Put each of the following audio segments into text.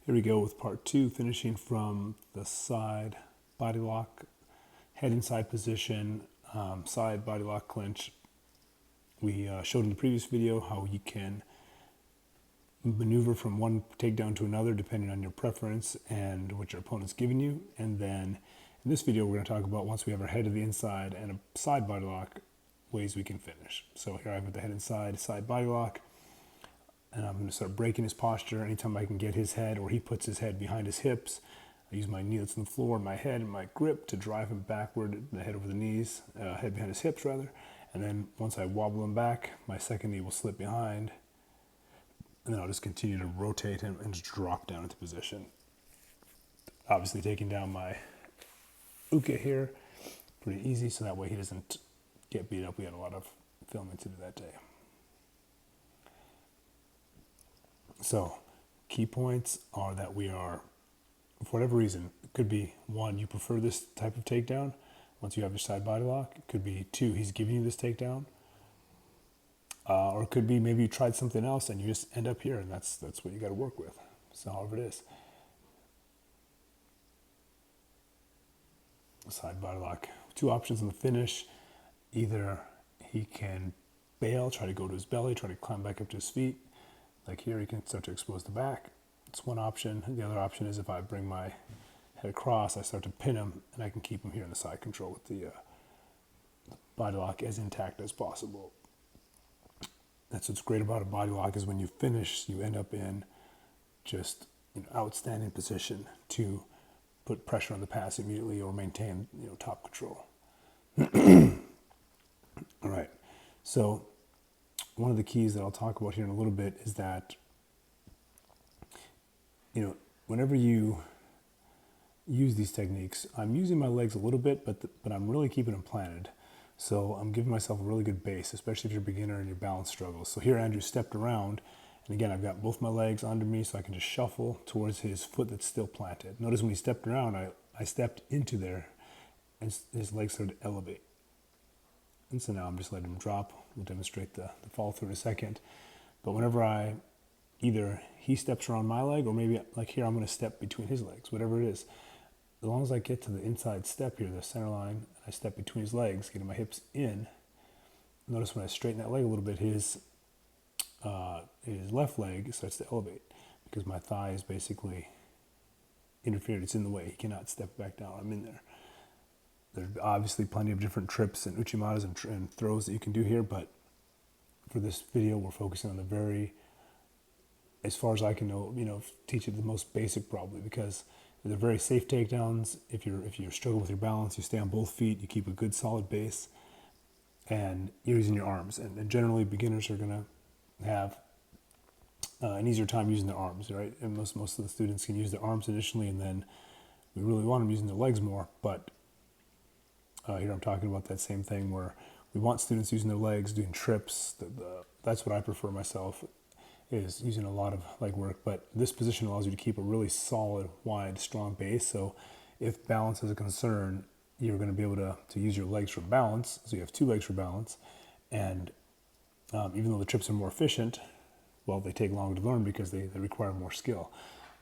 Here we go with part two, finishing from the side body lock, head inside position, side body lock clinch. We showed in the previous video how you can maneuver from one takedown to another depending on your preference and what your opponent's giving you. And then in this video, we're going to talk about, once we have our head to the inside and a side body lock, ways we can finish. So here I've got the head inside, side body lock. And I'm going to start breaking his posture. Anytime I can get his head, or he puts his head behind his hips, I use my knee that's on the floor, my head and my grip to drive him backward, the head over the knees, head behind his hips rather. And then once I wobble him back, my second knee will slip behind. And then I'll just continue to rotate him and just drop down into position. Obviously taking down my uke here, pretty easy, so that way he doesn't get beat up. We had a lot of filming to do that day. So, key points are that we are, for whatever reason, it could be one, you prefer this type of takedown once you have your side body lock. It could be two, he's giving you this takedown. Or it could be maybe you tried something else and you just end up here, and that's what you got to work with. So, however it is. Side body lock. Two options in the finish. Either he can bail, try to go to his belly, try to climb back up to his feet. Like here, you can start to expose the back. It's one option. The other option is if I bring my head across, I start to pin him, and I can keep him here in the side control with the body lock as intact as possible. That's what's great about a body lock, is when you finish, you end up in just outstanding position to put pressure on the pass immediately or maintain top control. All right, so one of the keys that I'll talk about here in a little bit is that, whenever you use these techniques, I'm using my legs a little bit, but I'm really keeping them planted. So I'm giving myself a really good base, especially if you're a beginner and your balance struggles. So here Andrew stepped around, and again, I've got both my legs under me, so I can just shuffle towards his foot that's still planted. Notice when he stepped around, I stepped into there, and his legs started to elevate. And so now I'm just letting him drop. We'll demonstrate the follow through in a second. But whenever either he steps around my leg, or maybe like here, I'm going to step between his legs, whatever it is. As long as I get to the inside step here, the center line, I step between his legs, getting my hips in. Notice when I straighten that leg a little bit, his left leg starts to elevate because my thigh is basically interfered. It's in the way. He cannot step back down. I'm in there. There's obviously plenty of different trips and uchimatas and throws that you can do here, but for this video, we're focusing on the very, as far as I can know, teach it the most basic probably, because they're very safe takedowns. If you struggle with your balance, you stay on both feet, you keep a good solid base, and you're using your arms. And generally, beginners are going to have an easier time using their arms, right? And most of the students can use their arms initially, and then we really want them using their legs more, but here I'm talking about that same thing where we want students using their legs, doing trips. That's what I prefer myself, is using a lot of leg work. But this position allows you to keep a really solid, wide, strong base. So if balance is a concern, you're going to be able to use your legs for balance. So you have two legs for balance. And even though the trips are more efficient, well, they take longer to learn because they require more skill.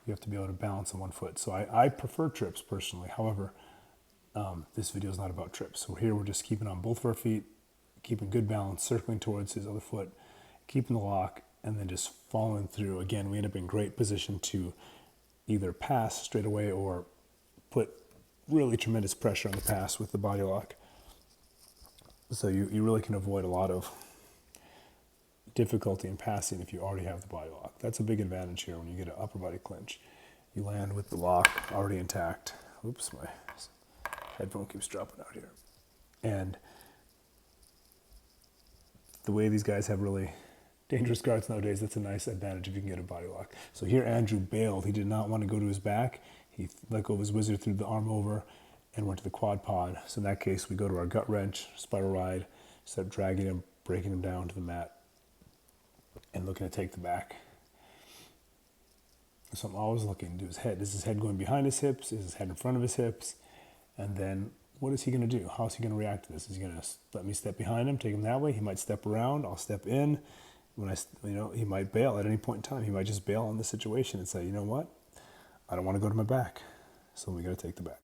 You have to be able to balance on one foot. So I prefer trips personally. However, this video is not about trips. So here we're just keeping on both of our feet, keeping good balance, circling towards his other foot, keeping the lock, and then just following through. Again, we end up in great position to either pass straight away or put really tremendous pressure on the pass with the body lock. So you really can avoid a lot of difficulty in passing if you already have the body lock. That's a big advantage here when you get an upper body clinch. You land with the lock already intact. Oops, my headphone keeps dropping out here. And the way these guys have really dangerous guards nowadays, that's a nice advantage if you can get a body lock. So here Andrew bailed. He did not want to go to his back. He let go of his wizard, threw the arm over, and went to the quad pod. So in that case, we go to our gut wrench, spiral ride, start dragging him, breaking him down to the mat, and looking to take the back. So I'm always looking to his head. Is his head going behind his hips? Is his head in front of his hips? And then what is he going to do? How is he going to react to this? Is he going to let me step behind him, take him that way? He might step around. I'll step in. When he might bail at any point in time. He might just bail on the situation and say, you know what? I don't want to go to my back. So we got to take the back.